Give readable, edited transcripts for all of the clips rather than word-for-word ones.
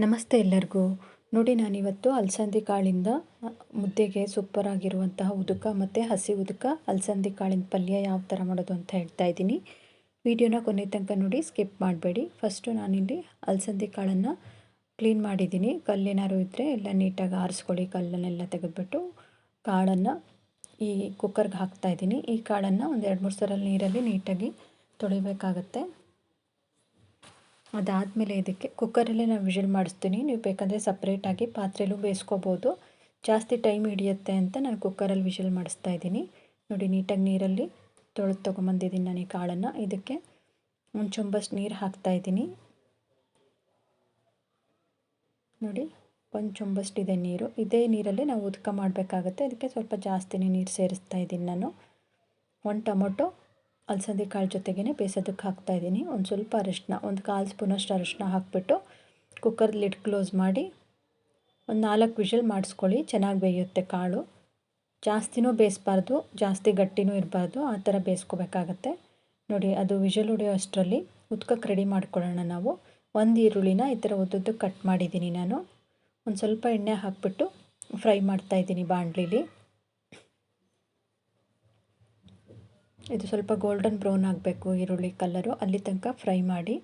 ನಮಸ್ತೆ ಎಲ್ಲರಿಗೂ. ನೋಡಿ, ನಾನಿವತ್ತು ಅಲಸಂದಿ ಕಾಳಿಂದ ಮುದ್ದೆಗೆ ಸೂಪರಾಗಿರುವಂತಹ ಉದುಕ ಮತ್ತು ಹಸಿ ಉದುಕ ಅಲಸಂದಿ ಕಾಳಿನ ಪಲ್ಯ ಯಾವ ಥರ ಮಾಡೋದು ಅಂತ ಹೇಳ್ತಾ ಇದ್ದೀನಿ. ವಿಡಿಯೋನ ಕೊನೆ ತನಕ ನೋಡಿ, ಸ್ಕಿಪ್ ಮಾಡಬೇಡಿ. ಫಸ್ಟು ನಾನಿಲ್ಲಿ ಅಲಸಂದಿ ಕಾಳನ್ನು ಕ್ಲೀನ್ ಮಾಡಿದ್ದೀನಿ. ಕಲ್ಲೇನಾದ್ರು ಇದ್ದರೆ ಎಲ್ಲ ನೀಟಾಗಿ ಆರಿಸ್ಕೊಳ್ಳಿ. ಕಲ್ಲನ್ನೆಲ್ಲ ತೆಗೆದುಬಿಟ್ಟು ಕಾಳನ್ನು ಈ ಕುಕ್ಕರ್ಗೆ ಹಾಕ್ತಾಯಿದ್ದೀನಿ. ಈ ಕಾಳನ್ನು ಒಂದು 2-3 ಸಲ ನೀರಲ್ಲಿ ನೀಟಾಗಿ ತೊಳಿಬೇಕಾಗತ್ತೆ. ಅದಾದಮೇಲೆ ಇದಕ್ಕೆ ಕುಕ್ಕರಲ್ಲೇ ನಾನು ವಿಷಲ್ ಮಾಡಿಸ್ತೀನಿ. ನೀವು ಬೇಕಂದರೆ ಸಪ್ರೇಟಾಗಿ ಪಾತ್ರೆಯಲ್ಲೂ ಬೇಯಿಸ್ಕೋಬೋದು. ಜಾಸ್ತಿ ಟೈಮ್ ಹಿಡಿಯುತ್ತೆ ಅಂತ ನಾನು ಕುಕ್ಕರಲ್ಲಿ ವಿಷಲ್ ಮಾಡಿಸ್ತಾ ಇದ್ದೀನಿ. ನೋಡಿ, ನೀಟಾಗಿ ನೀರಲ್ಲಿ ತೊಗೊಂಬಂದಿದ್ದೀನಿ ನಾನು ಈ ಕಾಳನ್ನು. ಇದಕ್ಕೆ ಒಂದು ಚೊಂಬಷ್ಟು ನೀರು ಹಾಕ್ತಾಯಿದ್ದೀನಿ. ನೋಡಿ, ಒಂದು ಚೊಂಬಷ್ಟು ಇದೆ ನೀರು. ಇದೇ ನೀರಲ್ಲಿ ನಾವು ಉದ್ಕ ಮಾಡಬೇಕಾಗತ್ತೆ. ಅದಕ್ಕೆ ಸ್ವಲ್ಪ ಜಾಸ್ತಿನೇ ನೀರು ಸೇರಿಸ್ತಾ ಇದ್ದೀನಿ ನಾನು. 1 ಟೊಮೊಟೊ ಅಲಸಂದಿ ಕಾಳು ಜೊತೆಗೇ ಬೇಯಿಸೋದಕ್ಕೆ ಹಾಕ್ತಾಯಿದ್ದೀನಿ. ಒಂದು ಸ್ವಲ್ಪ ಅರಿಶಿನ, ಒಂದು 1/4 ಸ್ಪೂನಷ್ಟು ಅರಿಶಿನ ಹಾಕಿಬಿಟ್ಟು ಕುಕ್ಕರ್ ಲಿಡ್ ಕ್ಲೋಸ್ ಮಾಡಿ ಒಂದು 4 ವಿಷಲ್ ಮಾಡಿಸ್ಕೊಳ್ಳಿ. ಚೆನ್ನಾಗಿ ಬೇಯುತ್ತೆ ಕಾಳು. ಜಾಸ್ತಿನೂ ಬೇಯಿಸ್ಬಾರ್ದು, ಜಾಸ್ತಿ ಗಟ್ಟಿನೂ ಇರಬಾರ್ದು, ಆ ಥರ ಬೇಯಿಸ್ಕೋಬೇಕಾಗತ್ತೆ. ನೋಡಿ, ಅದು ವಿಷಲ್ ಹೊಡೆಯೋ ಅಷ್ಟರಲ್ಲಿ ಉದ್ಕಕ್ಕೆ ರೆಡಿ ಮಾಡ್ಕೊಳ್ಳೋಣ ನಾವು. ಒಂದು ಈರುಳ್ಳಿನ ಈ ಥರ ಉದ್ದುದ್ದಕ್ಕೆ ಕಟ್ ಮಾಡಿದ್ದೀನಿ ನಾನು. ಒಂದು ಸ್ವಲ್ಪ ಎಣ್ಣೆ ಹಾಕಿಬಿಟ್ಟು ಫ್ರೈ ಮಾಡ್ತಾಯಿದ್ದೀನಿ ಬಾಣಲಿಲಿ. ಇದು ಸ್ವಲ್ಪ ಗೋಲ್ಡನ್ ಬ್ರೌನ್ ಆಗಬೇಕು ಈರುಳ್ಳಿ ಕಲರು, ಅಲ್ಲಿ ತನಕ ಫ್ರೈ ಮಾಡಿ.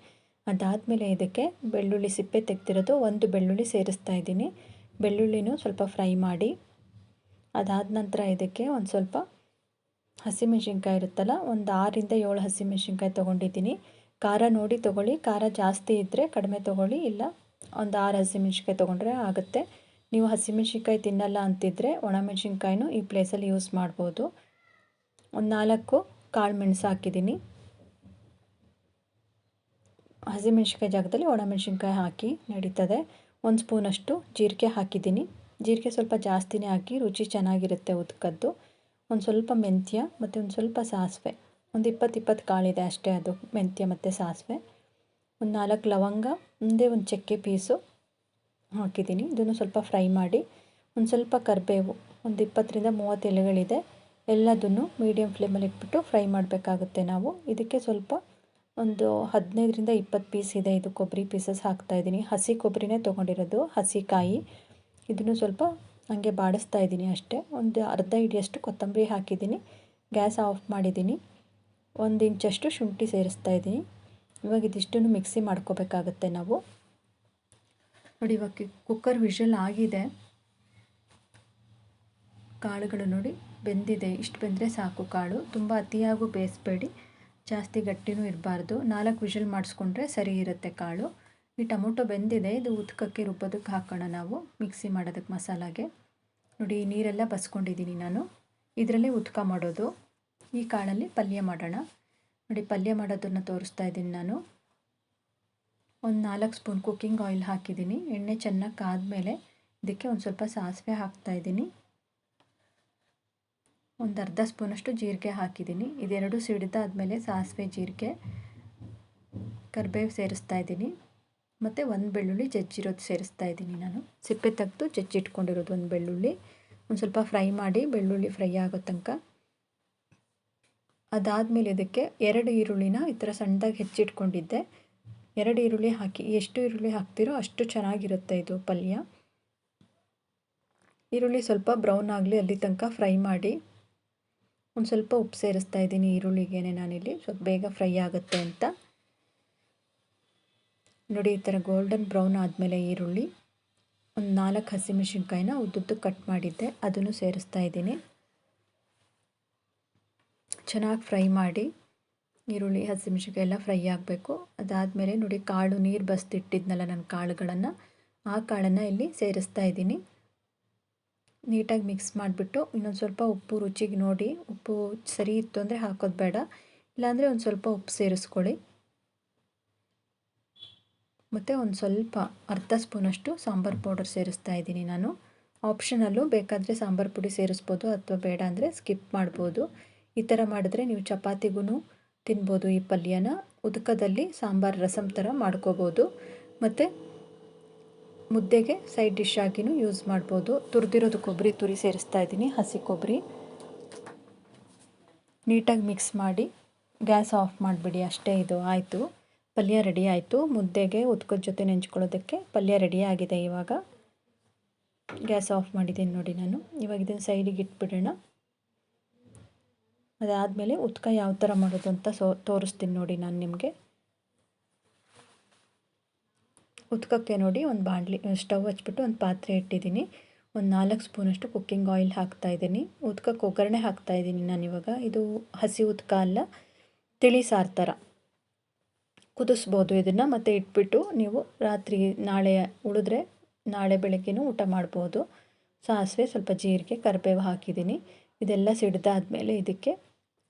ಅದಾದಮೇಲೆ ಇದಕ್ಕೆ ಬೆಳ್ಳುಳ್ಳಿ ಸಿಪ್ಪೆ ತೆಗೆದಿರೋದು 1 ಬೆಳ್ಳುಳ್ಳಿ ಸೇರಿಸ್ತಾ ಇದ್ದೀನಿ. ಬೆಳ್ಳುಳ್ಳಿನೂ ಸ್ವಲ್ಪ ಫ್ರೈ ಮಾಡಿ. ಅದಾದ ನಂತರ ಇದಕ್ಕೆ ಒಂದು ಸ್ವಲ್ಪ ಹಸಿಮೆಣ್ಸಿನ್ಕಾಯಿ ಇರುತ್ತಲ್ಲ, ಒಂದು 6ರಿಂದ 7 ಹಸಿಮೆಣ್ಸಿನ್ಕಾಯಿ ತೊಗೊಂಡಿದ್ದೀನಿ. ಖಾರ ನೋಡಿ ತೊಗೊಳ್ಳಿ. ಖಾರ ಜಾಸ್ತಿ ಇದ್ದರೆ ಕಡಿಮೆ ತೊಗೊಳ್ಳಿ, ಇಲ್ಲ ಒಂದು 6 ಹಸಿಮೆಣ್ಸಿನ್ಕಾಯಿ ತೊಗೊಂಡ್ರೆ ಆಗುತ್ತೆ. ನೀವು ಹಸಿಮೆಣ್ಸಿನ್ಕಾಯಿ ತಿನ್ನಲ್ಲ ಅಂತಿದ್ದರೆ ಒಣಮೆಣ್ಸಿನ್ಕಾಯಿನೂ ಈ ಪ್ಲೇಸಲ್ಲಿ ಯೂಸ್ ಮಾಡ್ಬೋದು. ಒಂದು 4 ಕಾಳು ಮೆಣಸು ಹಾಕಿದ್ದೀನಿ. ಹಸಿಮೆಣ್ಸಿನ್ಕಾಯಿ ಜಾಗದಲ್ಲಿ ಒಣಮೆಣ್ಸಿನ್ಕಾಯಿ ಹಾಕಿ ನಡೀತದೆ. 1 ಸ್ಪೂನಷ್ಟು ಜೀರಿಗೆ ಹಾಕಿದ್ದೀನಿ. ಜೀರಿಗೆ ಸ್ವಲ್ಪ ಜಾಸ್ತಿನೇ ಹಾಕಿ, ರುಚಿ ಚೆನ್ನಾಗಿರುತ್ತೆ ಉದ್ಕದ್ದು. ಒಂದು ಸ್ವಲ್ಪ ಮೆಂತ್ಯ ಮತ್ತು ಒಂದು ಸ್ವಲ್ಪ ಸಾಸಿವೆ, ಒಂದು 20 ಕಾಳಿದೆ ಅಷ್ಟೇ, ಅದು ಮೆಂತ್ಯ ಮತ್ತು ಸಾಸಿವೆ. ಒಂದು 4 ಲವಂಗ, ಒಂದೇ ಒಂದು ಚಕ್ಕೆ ಪೀಸು ಹಾಕಿದ್ದೀನಿ. ಇದನ್ನು ಸ್ವಲ್ಪ ಫ್ರೈ ಮಾಡಿ. ಒಂದು ಸ್ವಲ್ಪ ಕರಿಬೇವು, ಒಂದು 20ರಿಂದ 30 ಎಲೆಗಳಿದೆ. ಎಲ್ಲದನ್ನು ಮೀಡಿಯಮ್ ಫ್ಲೇಮಲ್ಲಿ ಇಟ್ಬಿಟ್ಟು ಫ್ರೈ ಮಾಡಬೇಕಾಗುತ್ತೆ ನಾವು. ಇದಕ್ಕೆ ಸ್ವಲ್ಪ ಒಂದು 15ರಿಂದ 20 ಪೀಸ್ ಇದೆ, ಇದು ಕೊಬ್ಬರಿ ಪೀಸಸ್ ಹಾಕ್ತಾಯಿದ್ದೀನಿ. ಹಸಿ ಕೊಬ್ಬರಿನೇ ತೊಗೊಂಡಿರೋದು, ಹಸಿ ಕಾಯಿ. ಇದನ್ನು ಸ್ವಲ್ಪ ಹಾಗೆ ಬಾಡಿಸ್ತಾ ಇದ್ದೀನಿ ಅಷ್ಟೇ. ಒಂದು ಅರ್ಧ ಹಿಡಿಯಷ್ಟು ಕೊತ್ತಂಬರಿ ಹಾಕಿದ್ದೀನಿ. ಗ್ಯಾಸ್ ಆಫ್ ಮಾಡಿದ್ದೀನಿ. 1 ಇಂಚಷ್ಟು ಶುಂಠಿ ಸೇರಿಸ್ತಾ ಇದ್ದೀನಿ. ಇವಾಗ ಇದಿಷ್ಟನ್ನು ಮಿಕ್ಸಿ ಮಾಡ್ಕೋಬೇಕಾಗತ್ತೆ ನಾವು. ನೋಡಿ, ಇವಾಗ ಕುಕ್ಕರ್ ವಿಷಲ್ ಆಗಿದೆ. ಕಾಳುಗಳು ನೋಡಿ ಬೆಂದಿದೆ. ಇಷ್ಟು ಬೆಂದರೆ ಸಾಕು ಕಾಳು. ತುಂಬ ಅತಿಯಾಗೂ ಬೇಯಿಸಬೇಡಿ, ಜಾಸ್ತಿ ಗಟ್ಟಿನೂ ಇರಬಾರ್ದು. 4 ವಿಷಲ್ ಮಾಡಿಸ್ಕೊಂಡ್ರೆ ಸರಿ ಇರುತ್ತೆ ಕಾಳು. ಈ ಟೊಮೊಟೊ ಬೆಂದಿದೆ. ಇದು ಉದ್ಕಕ್ಕೆ ರುಬ್ಬೋದಕ್ಕೆ ಹಾಕೋಣ ನಾವು, ಮಿಕ್ಸಿ ಮಾಡೋದಕ್ಕೆ ಮಸಾಲಾಗೆ. ನೋಡಿ, ಈ ನೀರೆಲ್ಲ ಬಸ್ಕೊಂಡಿದ್ದೀನಿ ನಾನು. ಇದರಲ್ಲೇ ಉದ್ಕ ಮಾಡೋದು. ಈ ಕಾಳಲ್ಲಿ ಪಲ್ಯ ಮಾಡೋಣ. ನೋಡಿ, ಪಲ್ಯ ಮಾಡೋದನ್ನು ತೋರಿಸ್ತಾ ಇದ್ದೀನಿ ನಾನು. ಒಂದು 4 ಸ್ಪೂನ್ ಕುಕ್ಕಿಂಗ್ ಆಯಿಲ್ ಹಾಕಿದ್ದೀನಿ. ಎಣ್ಣೆ ಚೆನ್ನಾಗಿ ಕಾದ್ಮೇಲೆ ಇದಕ್ಕೆ ಒಂದು ಸ್ವಲ್ಪ ಸಾಸಿವೆ ಹಾಕ್ತಾಯಿದ್ದೀನಿ. ಒಂದು ಅರ್ಧ ಸ್ಪೂನಷ್ಟು ಜೀರಿಗೆ ಹಾಕಿದ್ದೀನಿ. ಇದೆರಡು ಸಿಡಿದಾದ್ಮೇಲೆ ಸಾಸಿವೆ, ಜೀರಿಗೆ, ಕರಿಬೇವು ಸೇರಿಸ್ತಾ ಇದ್ದೀನಿ. ಮತ್ತು 1 ಬೆಳ್ಳುಳ್ಳಿ ಜಜ್ಜಿರೋದು ಸೇರಿಸ್ತಾ ಇದ್ದೀನಿ ನಾನು. ಸಿಪ್ಪೆ ತೆಗೆದು ಜಜ್ಜಿಟ್ಕೊಂಡಿರೋದು 1 ಬೆಳ್ಳುಳ್ಳಿ. ಒಂದು ಸ್ವಲ್ಪ ಫ್ರೈ ಮಾಡಿ, ಬೆಳ್ಳುಳ್ಳಿ ಫ್ರೈ ಆಗೋ ತನಕ. ಅದಾದಮೇಲೆ ಇದಕ್ಕೆ 2 ಈರುಳ್ಳಿನ ಈ ಥರ ಸಣ್ಣದಾಗಿ ಹೆಚ್ಚಿಟ್ಕೊಂಡಿದ್ದೆ. 2 ಈರುಳ್ಳಿ ಹಾಕಿ. ಎಷ್ಟು ಈರುಳ್ಳಿ ಹಾಕ್ತಿರೋ ಅಷ್ಟು ಚೆನ್ನಾಗಿರುತ್ತೆ ಇದು ಪಲ್ಯ. ಈರುಳ್ಳಿ ಸ್ವಲ್ಪ ಬ್ರೌನ್ ಆಗಲಿ, ಅಲ್ಲಿ ತನಕ ಫ್ರೈ ಮಾಡಿ. ಒಂದು ಸ್ವಲ್ಪ ಉಪ್ಪು ಸೇರಿಸ್ತಾ ಇದ್ದೀನಿ ಈರುಳ್ಳಿಗೇನೆ ನಾನಿಲ್ಲಿ, ಸ್ವಲ್ಪ ಬೇಗ ಫ್ರೈ ಆಗುತ್ತೆ ಅಂತ. ನೋಡಿ, ಈ ಥರ ಗೋಲ್ಡನ್ ಬ್ರೌನ್ ಆದಮೇಲೆ ಈರುಳ್ಳಿ, ಒಂದು 4 ಹಸಿಮೆಣ್ಸಿನ್ಕಾಯಿನ ಉದ್ದುದ್ದು ಕಟ್ ಮಾಡಿದ್ದೆ, ಅದನ್ನು ಸೇರಿಸ್ತಾ ಇದ್ದೀನಿ. ಚೆನ್ನಾಗಿ ಫ್ರೈ ಮಾಡಿ. ಈರುಳ್ಳಿ, ಹಸಿಮೆಣ್ಸಿನ್ಕಾಯಿ ಎಲ್ಲ ಫ್ರೈ ಆಗಬೇಕು. ಅದಾದಮೇಲೆ ನೋಡಿ, ಕಾಳು ನೀರು ಬಸ್ದಿಟ್ಟಿದ್ನಲ್ಲ ನಾನು ಕಾಳುಗಳನ್ನು, ಆ ಕಾಳನ್ನು ಇಲ್ಲಿ ಸೇರಿಸ್ತಾ ಇದ್ದೀನಿ. ನೀಟಾಗಿ ಮಿಕ್ಸ್ ಮಾಡಿಬಿಟ್ಟು ಇನ್ನೊಂದು ಸ್ವಲ್ಪ ಉಪ್ಪು ರುಚಿಗೆ ನೋಡಿ. ಉಪ್ಪು ಸರಿ ಇತ್ತು ಅಂದರೆ ಹಾಕೋದು ಬೇಡ, ಇಲ್ಲಾಂದರೆ ಒಂದು ಸ್ವಲ್ಪ ಉಪ್ಪು ಸೇರಿಸ್ಕೊಳ್ಳಿ. ಮತ್ತು ಒಂದು ಸ್ವಲ್ಪ ಅರ್ಧ ಸ್ಪೂನಷ್ಟು ಸಾಂಬಾರು ಪೌಡರ್ ಸೇರಿಸ್ತಾ ಇದ್ದೀನಿ ನಾನು. ಆಪ್ಷನಲ್ಲು, ಬೇಕಾದರೆ ಸಾಂಬಾರು ಪುಡಿ ಸೇರಿಸ್ಬೋದು, ಅಥವಾ ಬೇಡ ಅಂದರೆ ಸ್ಕಿಪ್ ಮಾಡ್ಬೋದು. ಈ ಥರ ಮಾಡಿದ್ರೆ ನೀವು ಚಪಾತಿಗೂ ತಿನ್ಬೋದು ಈ ಪಲ್ಯನ. ಉದಕದಲ್ಲಿ ಸಾಂಬಾರು ರಸಮ್ ಥರ ಮಾಡ್ಕೋಬೋದು, ಮತ್ತು ಮುದ್ದೆಗೆ ಸೈಡ್ ಡಿಶ್ ಆಗಿನೂ ಯೂಸ್ ಮಾಡ್ಬೋದು. ತುರಿದಿರೋದು ಕೊಬ್ಬರಿ ತುರಿ ಸೇರಿಸ್ತಾ ಇದ್ದೀನಿ, ಹಸಿ ಕೊಬ್ಬರಿ. ನೀಟಾಗಿ ಮಿಕ್ಸ್ ಮಾಡಿ ಗ್ಯಾಸ್ ಆಫ್ ಮಾಡಿಬಿಡಿ ಅಷ್ಟೇ. ಇದು ಆಯಿತು. ಪಲ್ಯ ರೆಡಿ ಆಯಿತು. ಮುದ್ದೆಗೆ ಉತ್ಕದ ಜೊತೆ ನೆಂಚ್ಕೊಳ್ಳೋದಕ್ಕೆ ಪಲ್ಯ ರೆಡಿ ಆಗಿದೆ. ಇವಾಗ ಗ್ಯಾಸ್ ಆಫ್ ಮಾಡಿದ್ದೀನಿ ನೋಡಿ ನಾನು. ಇವಾಗ ಇದನ್ನು ಸೈಡಿಗೆ ಇಟ್ಬಿಡೋಣ. ಅದಾದಮೇಲೆ ಉತ್ಕ ಯಾವ ಥರ ಮಾಡೋದು ಅಂತ ತೋರಿಸ್ತೀನಿ ನೋಡಿ ನಾನು ನಿಮಗೆ. ಉತ್ಕಕ್ಕೆ ನೋಡಿ ಒಂದು ಸ್ಟವ್ ಹಚ್ಬಿಟ್ಟು ಒಂದು ಪಾತ್ರೆ ಇಟ್ಟಿದ್ದೀನಿ. ಒಂದು 4 ಸ್ಪೂನಷ್ಟು ಕುಕ್ಕಿಂಗ್ ಆಯಿಲ್ ಹಾಕ್ತಾಯಿದ್ದೀನಿ. ಉತ್ಕಕ್ಕೆ ಒಗ್ಗರಣೆ ಹಾಕ್ತಾಯಿದ್ದೀನಿ ನಾನಿವಾಗ. ಇದು ಹಸಿ ಉತ್ಕ ಅಲ್ಲ, ತಿಳಿ ಸಾರು ಥರ ಕುದಿಸ್ಬೋದು ಇದನ್ನು. ಮತ್ತು ಇಟ್ಬಿಟ್ಟು ನೀವು ರಾತ್ರಿ ನಾಳೆ ಉಳಿದ್ರೆ ನಾಳೆ ಬೆಳಗ್ಗೆನೂ ಊಟ ಮಾಡ್ಬೋದು. ಸಾಸಿವೆ, ಸ್ವಲ್ಪ ಜೀರಿಗೆ, ಕರಿಬೇವು ಹಾಕಿದ್ದೀನಿ. ಇದೆಲ್ಲ ಸಿಡ್ದಾದ್ಮೇಲೆ ಇದಕ್ಕೆ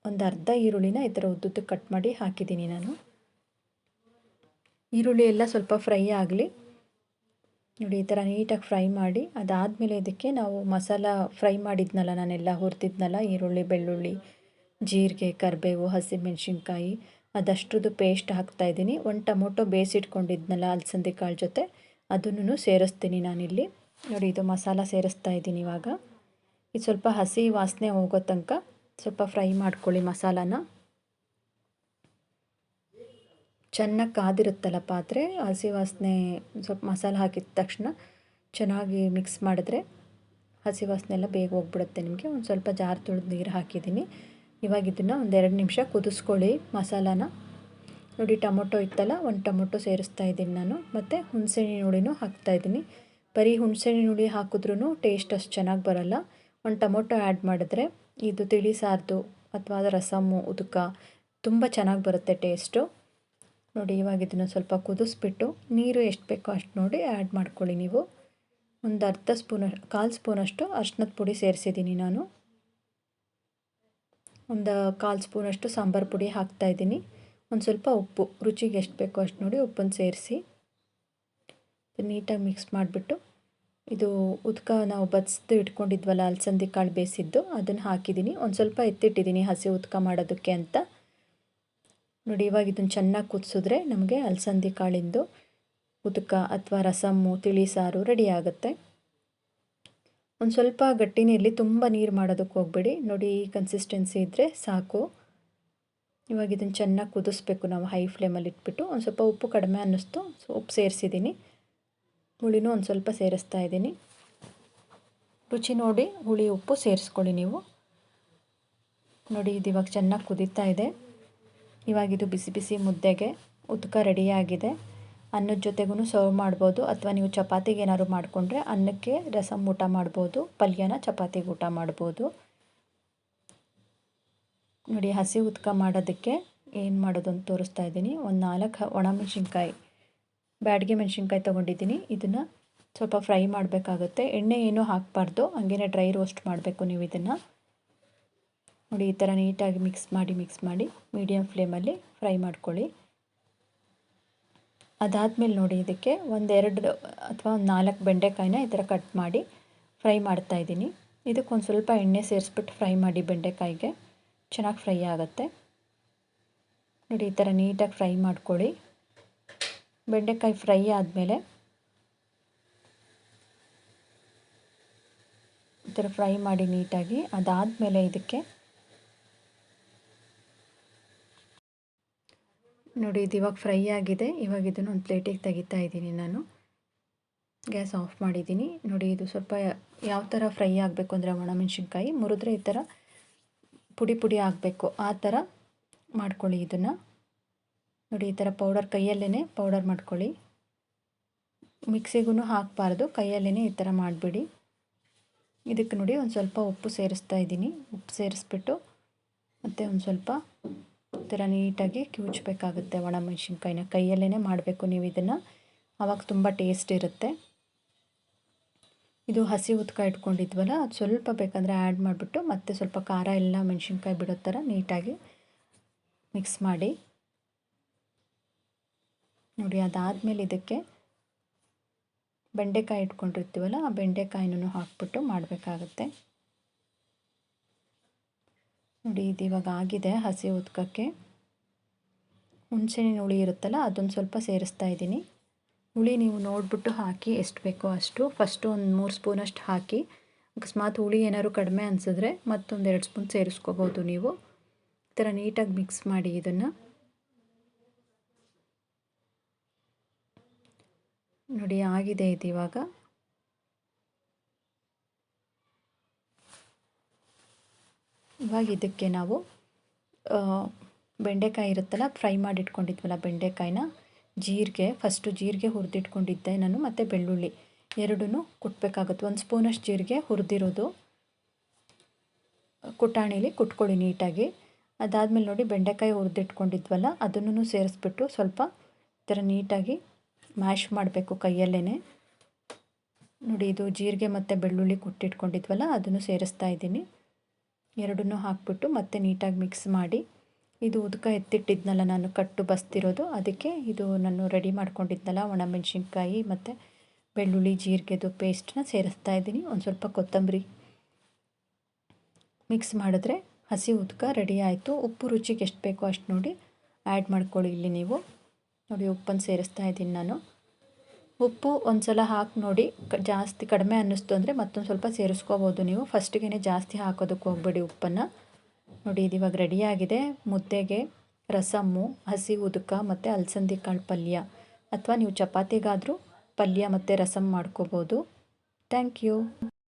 ಒಂದು ಅರ್ಧ ಈರುಳ್ಳಿನ ಈ ಥರ ಉದ್ದುದ್ದಕ್ಕೆ ಕಟ್ ಮಾಡಿ ಹಾಕಿದ್ದೀನಿ ನಾನು. ಈರುಳ್ಳಿ ಎಲ್ಲ ಸ್ವಲ್ಪ ಫ್ರೈ ಆಗಲಿ ನೋಡಿ, ಈ ಥರ ನೀಟಾಗಿ ಫ್ರೈ ಮಾಡಿ. ಅದಾದಮೇಲೆ ಇದಕ್ಕೆ ನಾವು ಮಸಾಲ ಫ್ರೈ ಮಾಡಿದ್ನಲ್ಲ, ನಾನೆಲ್ಲ ಹುರಿದಿದ್ನಲ್ಲ, ಈರುಳ್ಳಿ, ಬೆಳ್ಳುಳ್ಳಿ, ಜೀರಿಗೆ, ಕರಿಬೇವು, ಹಸಿಮೆಣ್ಸಿನ್ಕಾಯಿ, ಅದಷ್ಟರದ್ದು ಪೇಸ್ಟ್ ಹಾಕ್ತಾಯಿದ್ದೀನಿ. ಒಂದು ಟೊಮೊಟೊ ಬೇಯಿಸಿಟ್ಕೊಂಡಿದ್ನಲ್ಲ ಅಲಸಂದೆ ಕಾಳು ಜೊತೆ, ಅದನ್ನು ಸೇರಿಸ್ತೀನಿ ನಾನಿಲ್ಲಿ ನೋಡಿ. ಇದು ಮಸಾಲ ಸೇರಿಸ್ತಾ ಇದ್ದೀನಿ ಇವಾಗ. ಇದು ಸ್ವಲ್ಪ ಹಸಿ ವಾಸನೆ ಹೋಗೋ ತನಕ ಸ್ವಲ್ಪ ಫ್ರೈ ಮಾಡ್ಕೊಳ್ಳಿ ಮಸಾಲಾನ. ಚೆನ್ನಾಗಿ ಕಾದಿರುತ್ತಲ್ಲ ಪಾತ್ರೆ, ಹಸಿ ವಾಸನೆ ಸ್ವಲ್ಪ ಮಸಾಲೆ ಹಾಕಿದ ತಕ್ಷಣ ಚೆನ್ನಾಗಿ ಮಿಕ್ಸ್ ಮಾಡಿದ್ರೆ ಹಸಿ ವಾಸನೆ ಎಲ್ಲ ಬೇಗ ಹೋಗ್ಬಿಡುತ್ತೆ ನಿಮಗೆ. ಒಂದು ಸ್ವಲ್ಪ ಜಾರು ತೊಳೆದು ನೀರು ಹಾಕಿದ್ದೀನಿ. ಇವಾಗ ಇದನ್ನು ಒಂದು 2 ನಿಮಿಷ ಕುದಿಸ್ಕೊಳ್ಳಿ ಮಸಾಲಾನ ನೋಡಿ. ಟೊಮೊಟೊ ಇತ್ತಲ್ಲ, ಒಂದು ಟೊಮೊಟೊ ಸೇರಿಸ್ತಾ ಇದ್ದೀನಿ ನಾನು. ಮತ್ತು ಹುಣಸೆಹಣ್ಣಿನ ಹುಳಿನೂ ಹಾಕ್ತಾಯಿದ್ದೀನಿ. ಬರೀ ಹುಣಸೆಹಣ್ಣಿನ ಹುಳಿ ಹಾಕಿದ್ರೂ ಟೇಸ್ಟ್ ಅಷ್ಟು ಚೆನ್ನಾಗಿ ಬರೋಲ್ಲ. ಒಂದು ಟೊಮೊಟೊ ಆ್ಯಡ್ ಮಾಡಿದ್ರೆ ಇದು ತಿಳಿ ಸಾರ್ದು ಅಥವಾ ರಸಮ್ಮು, ಉದುಕ ತುಂಬ ಚೆನ್ನಾಗಿ ಬರುತ್ತೆ ಟೇಸ್ಟು ನೋಡಿ. ಇವಾಗ ಇದನ್ನು ಸ್ವಲ್ಪ ಕುದಿಸ್ಬಿಟ್ಟು ನೀರು ಎಷ್ಟು ಬೇಕೋ ಅಷ್ಟು ನೋಡಿ ಆ್ಯಡ್ ಮಾಡ್ಕೊಳ್ಳಿ ನೀವು. ಒಂದು ಅರ್ಧ ಸ್ಪೂನ್, 1/4 ಸ್ಪೂನಷ್ಟು ಅರಿಶಿನದ ಪುಡಿ ಸೇರಿಸಿದ್ದೀನಿ ನಾನು. ಒಂದು 1/4 ಸ್ಪೂನಷ್ಟು ಸಾಂಬಾರು ಪುಡಿ ಹಾಕ್ತಾಯಿದ್ದೀನಿ. ಒಂದು ಸ್ವಲ್ಪ ಉಪ್ಪು, ರುಚಿಗೆ ಎಷ್ಟು ಬೇಕೋ ಅಷ್ಟು ನೋಡಿ ಉಪ್ಪನ್ನು ಸೇರಿಸಿ ನೀಟಾಗಿ ಮಿಕ್ಸ್ ಮಾಡಿಬಿಟ್ಟು, ಇದು ಉದ್ಕ ನಾವು ಬಡಿಸ್ದು ಇಟ್ಕೊಂಡಿದ್ವಲ್ಲ ಅಲಸಂದೆ ಕಾಳು ಬೇಯಿಸಿದ್ದು, ಅದನ್ನು ಹಾಕಿದ್ದೀನಿ. ಒಂದು ಸ್ವಲ್ಪ ಎತ್ತಿಟ್ಟಿದ್ದೀನಿ ಹಸಿ ಉದ್ಕ ಮಾಡೋದಕ್ಕೆ ಅಂತ ನೋಡಿ. ಇವಾಗ ಇದನ್ನು ಚೆನ್ನಾಗಿ ಕುದಿಸಿದ್ರೆ ನಮಗೆ ಅಲಸಂದೆ ಕಾಳಿಂದು ಉದ್ಕ ಅಥವಾ ರಸಮ್ಮು, ತಿಳಿ ಸಾರು ರೆಡಿ ಆಗುತ್ತೆ. ಒಂದು ಸ್ವಲ್ಪ ಗಟ್ಟಿನೇ ಇರಲಿ, ತುಂಬ ನೀರು ಮಾಡೋದಕ್ಕೆ ಹೋಗಬೇಡಿ ನೋಡಿ. ಈ ಕನ್ಸಿಸ್ಟೆನ್ಸಿ ಇದ್ದರೆ ಸಾಕು. ಇವಾಗ ಇದನ್ನು ಚೆನ್ನಾಗಿ ಕುದಿಸ್ಬೇಕು ನಾವು ಹೈ ಫ್ಲೇಮಲ್ಲಿ ಇಟ್ಬಿಟ್ಟು. ಒಂದು ಸ್ವಲ್ಪ ಉಪ್ಪು ಕಡಿಮೆ ಅನ್ನಿಸ್ತು, ಉಪ್ಪು ಸೇರಿಸಿದ್ದೀನಿ. ಹುಳಿನೂ ಒಂದು ಸ್ವಲ್ಪ ಸೇರಿಸ್ತಾ ಇದ್ದೀನಿ. ರುಚಿ ನೋಡಿ ಹುಳಿ ಉಪ್ಪು ಸೇರಿಸ್ಕೊಳ್ಳಿ ನೀವು ನೋಡಿ. ಇದು ಇವಾಗ ಚೆನ್ನಾಗಿ ಕುದೀತಾ ಇದೆ. ಇವಾಗಿದು ಬಿಸಿ ಬಿಸಿ ಮುದ್ದೆಗೆ ಉದ್ಕ ರೆಡಿಯಾಗಿದೆ. ಅನ್ನದ ಜೊತೆಗೂ ಸರ್ವ್ ಮಾಡ್ಬೋದು, ಅಥವಾ ನೀವು ಚಪಾತಿಗೆ ಏನಾದ್ರು ಮಾಡಿಕೊಂಡ್ರೆ ಅನ್ನಕ್ಕೆ ರಸಮ್ ಊಟ ಮಾಡ್ಬೋದು, ಪಲ್ಯನ ಚಪಾತಿಗೆ ಊಟ ಮಾಡ್ಬೋದು ನೋಡಿ. ಹಸಿ ಉದ್ಕ ಮಾಡೋದಕ್ಕೆ ಏನು ಮಾಡೋದು ಅಂತ ತೋರಿಸ್ತಾ ಇದ್ದೀನಿ. ಒಂದು 4 ಒಣಮೆಣಸಿನ್ಕಾಯಿ, ಬ್ಯಾಡಗೆ ಮೆಣಸಿನ್ಕಾಯಿ ತೊಗೊಂಡಿದ್ದೀನಿ. ಇದನ್ನು ಸ್ವಲ್ಪ ಫ್ರೈ ಮಾಡಬೇಕಾಗುತ್ತೆ. ಎಣ್ಣೆ ಏನೂ ಹಾಕಬಾರ್ದು, ಹಂಗೇ ಡ್ರೈ ರೋಸ್ಟ್ ಮಾಡಬೇಕು ನೀವು ಇದನ್ನು ನೋಡಿ. ಈ ಥರ ನೀಟಾಗಿ ಮಿಕ್ಸ್ ಮಾಡಿ ಮೀಡಿಯಮ್ ಫ್ಲೇಮಲ್ಲಿ ಫ್ರೈ ಮಾಡ್ಕೊಳ್ಳಿ. ಅದಾದಮೇಲೆ ನೋಡಿ ಇದಕ್ಕೆ 1-2 ಅಥವಾ 4 ಬೆಂಡೆಕಾಯಿನ ಈ ಥರ ಕಟ್ ಮಾಡಿ ಫ್ರೈ ಮಾಡ್ತಾಯಿದ್ದೀನಿ. ಇದಕ್ಕೊಂದು ಸ್ವಲ್ಪ ಎಣ್ಣೆ ಸೇರಿಸ್ಬಿಟ್ಟು ಫ್ರೈ ಮಾಡಿ, ಬೆಂಡೆಕಾಯಿಗೆ ಚೆನ್ನಾಗಿ ಫ್ರೈ ಆಗುತ್ತೆ ನೋಡಿ. ಈ ಥರ ನೀಟಾಗಿ ಫ್ರೈ ಮಾಡ್ಕೊಳ್ಳಿ. ಬೆಂಡೆಕಾಯಿ ಫ್ರೈ ಆದಮೇಲೆ ಈ ಥರ ಫ್ರೈ ಮಾಡಿ ನೀಟಾಗಿ. ಅದಾದಮೇಲೆ ಇದಕ್ಕೆ ನೋಡಿ, ಇದು ಇವಾಗ ಫ್ರೈ ಆಗಿದೆ. ಇವಾಗ ಇದನ್ನು ಒಂದು ಪ್ಲೇಟಿಗೆ ತೆಗಿತಾ ಇದ್ದೀನಿ ನಾನು. ಗ್ಯಾಸ್ ಆಫ್ ಮಾಡಿದ್ದೀನಿ ನೋಡಿ. ಇದು ಸ್ವಲ್ಪ ಯಾವ ಥರ ಫ್ರೈ ಆಗಬೇಕು ಅಂದರೆ, ಒಣಮೆಣಸಿನ್ಕಾಯಿ ಮುರಿದ್ರೆ ಈ ಥರ ಪುಡಿ ಪುಡಿ ಆಗಬೇಕು, ಆ ಥರ ಮಾಡ್ಕೊಳ್ಳಿ ಇದನ್ನು ನೋಡಿ. ಈ ಥರ ಪೌಡರ್ ಕೈಯಲ್ಲೇ ಪೌಡರ್ ಮಾಡ್ಕೊಳ್ಳಿ, ಮಿಕ್ಸಿಗೂ ಹಾಕಬಾರ್ದು, ಕೈಯಲ್ಲೇ ಈ ಥರ ಮಾಡಿಬಿಡಿ. ಇದಕ್ಕೆ ನೋಡಿ ಒಂದು ಸ್ವಲ್ಪ ಉಪ್ಪು ಸೇರಿಸ್ತಾ ಇದ್ದೀನಿ. ಉಪ್ಪು ಸೇರಿಸ್ಬಿಟ್ಟು ಮತ್ತು ಒಂದು ಸ್ವಲ್ಪ ಈ ಥರ ನೀಟಾಗಿ ಕಿವುಚಬೇಕಾಗುತ್ತೆ. ಒಣಮೆಣಸಿನ್ಕಾಯಿನ ಕೈಯಲ್ಲೇ ಮಾಡಬೇಕು ನೀವು ಇದನ್ನು, ಆವಾಗ ತುಂಬ ಟೇಸ್ಟ್ ಇರುತ್ತೆ. ಇದು ಹಸಿ ಉದ್ಕ ಇಟ್ಕೊಂಡಿದ್ವಲ್ಲ, ಅದು ಸ್ವಲ್ಪ ಬೇಕಂದರೆ ಆ್ಯಡ್ ಮಾಡಿಬಿಟ್ಟು ಮತ್ತೆ ಸ್ವಲ್ಪ ಖಾರ ಎಲ್ಲ ಮೆಣಸಿನ್ಕಾಯಿ ಬಿಡೋ ಥರ ನೀಟಾಗಿ ಮಿಕ್ಸ್ ಮಾಡಿ ನೋಡಿ. ಅದಾದಮೇಲೆ ಇದಕ್ಕೆ ಬೆಂಡೆಕಾಯಿ ಇಟ್ಕೊಂಡಿರ್ತೀವಲ್ಲ, ಆ ಬೆಂಡೆಕಾಯಿನೂ ಹಾಕ್ಬಿಟ್ಟು ಮಾಡಬೇಕಾಗುತ್ತೆ ನೋಡಿ. ಇದು ಇವಾಗ ಆಗಿದೆ. ಹಸಿ ಉದ್ಕಕ್ಕೆ ಹುಣಸೆಹಣ್ಣಿನ ಹುಳಿ ಇರುತ್ತಲ್ಲ, ಅದೊಂದು ಸ್ವಲ್ಪ ಸೇರಿಸ್ತಾ ಇದ್ದೀನಿ. ಹುಳಿ ನೀವು ನೋಡಿಬಿಟ್ಟು ಹಾಕಿ, ಎಷ್ಟು ಬೇಕೋ ಅಷ್ಟು. ಫಸ್ಟು ಒಂದು 3 ಸ್ಪೂನಷ್ಟು ಹಾಕಿ, ಅಕಸ್ಮಾತ್ ಹುಳಿ ಏನಾದ್ರು ಕಡಿಮೆ ಅನಿಸಿದ್ರೆ ಮತ್ತೊಂದು 2 ಸ್ಪೂನ್ ಸೇರಿಸ್ಕೋಬೋದು ನೀವು. ಈ ಥರ ನೀಟಾಗಿ ಮಿಕ್ಸ್ ಮಾಡಿ ಇದನ್ನು ನೋಡಿ ಆಗಿದೆ ಇದು ಇವಾಗ. ಇವಾಗ ಇದಕ್ಕೆ ನಾವು ಬೆಂಡೆಕಾಯಿ ಇರುತ್ತಲ್ಲ, ಫ್ರೈ ಮಾಡಿ ಇಟ್ಕೊಂಡಿದ್ವಲ್ಲ ಬೆಂಡೆಕಾಯಿನ, ಫಸ್ಟು ಜೀರಿಗೆ ಹುರಿದಿಟ್ಕೊಂಡಿದ್ದೆ ನಾನು, ಮತ್ತು ಬೆಳ್ಳುಳ್ಳಿ ಎರಡೂ ಕುಟ್ಟಬೇಕಾಗುತ್ತೆ. 1 ಸ್ಪೂನಷ್ಟು ಜೀರಿಗೆ ಹುರಿದಿರೋದು ಕುಟಾಣಿಲಿ ಕುಟ್ಕೊಳ್ಳಿ ನೀಟಾಗಿ. ಅದಾದಮೇಲೆ ನೋಡಿ ಬೆಂಡೆಕಾಯಿ ಹುರಿದಿಟ್ಕೊಂಡಿದ್ವಲ್ಲ ಅದನ್ನು ಸೇರಿಸ್ಬಿಟ್ಟು ಸ್ವಲ್ಪ ಈ ಥರ ನೀಟಾಗಿ ಮ್ಯಾಶ್ ಮಾಡಬೇಕು ಕೈಯಲ್ಲೇ. ನೋಡಿ ಇದು ಜೀರಿಗೆ ಮತ್ತು ಬೆಳ್ಳುಳ್ಳಿ ಕುಟ್ಟಿಟ್ಕೊಂಡಿದ್ವಲ್ಲ ಅದನ್ನು ಸೇರಿಸ್ತಾ ಇದ್ದೀನಿ. ಎರಡನ್ನೂ ಹಾಕ್ಬಿಟ್ಟು ಮತ್ತೆ ನೀಟಾಗಿ ಮಿಕ್ಸ್ ಮಾಡಿ, ಇದು ಉದ್ಕ ಎತ್ತಿಟ್ಟಿದ್ನಲ್ಲ ನಾನು ಕಟ್ಟು ಬಸ್ತಿರೋದು, ಅದಕ್ಕೆ ಇದು ನಾನು ರೆಡಿ ಮಾಡ್ಕೊಂಡಿದ್ನಲ್ಲ ಒಣಮೆಣಸಿನ್ಕಾಯಿ ಮತ್ತು ಬೆಳ್ಳುಳ್ಳಿ ಜೀರಿಗೆದು ಪೇಸ್ಟನ್ನ ಸೇರಿಸ್ತಾ ಇದ್ದೀನಿ. ಒಂದು ಸ್ವಲ್ಪ ಕೊತ್ತಂಬರಿ ಮಿಕ್ಸ್ ಮಾಡಿದ್ರೆ ಹಸಿ ಉದ್ಕ ರೆಡಿ ಆಯಿತು. ಉಪ್ಪು ರುಚಿಗೆ ಎಷ್ಟು ಬೇಕೋ ಅಷ್ಟು ನೋಡಿ ಆ್ಯಡ್ ಮಾಡ್ಕೊಳ್ಳಿ. ಇಲ್ಲಿ ನೀವು ನೋಡಿ ಉಪ್ಪನ್ನು ಸೇರಿಸ್ತಾ ಇದ್ದೀನಿ ನಾನು. ಉಪ್ಪು ಒಂದು ಸಲ ಹಾಕಿ ನೋಡಿ, ಜಾಸ್ತಿ ಕಡಿಮೆ ಅನ್ನಿಸ್ತು ಅಂದರೆ ಮತ್ತೊಂದು ಸ್ವಲ್ಪ ಸೇರಿಸ್ಕೋಬೋದು ನೀವು. ಫಸ್ಟಿಗೆ ಜಾಸ್ತಿ ಹಾಕೋದಕ್ಕೆ ಹೋಗಬೇಡಿ ಉಪ್ಪನ್ನು. ನೋಡಿ ಇದು ಇವಾಗ ರೆಡಿಯಾಗಿದೆ. ಮುದ್ದೆಗೆ, ರಸಮ್ಮು, ಹಸಿ ಉದ್ಕ ಮತ್ತು ಅಲಸಂದಿ ಕಾಳು ಪಲ್ಯ, ಅಥವಾ ನೀವು ಚಪಾತಿಗಾದರೂ ಪಲ್ಯ ಮತ್ತು ರಸಮ್ ಮಾಡ್ಕೋಬೋದು. Thank you.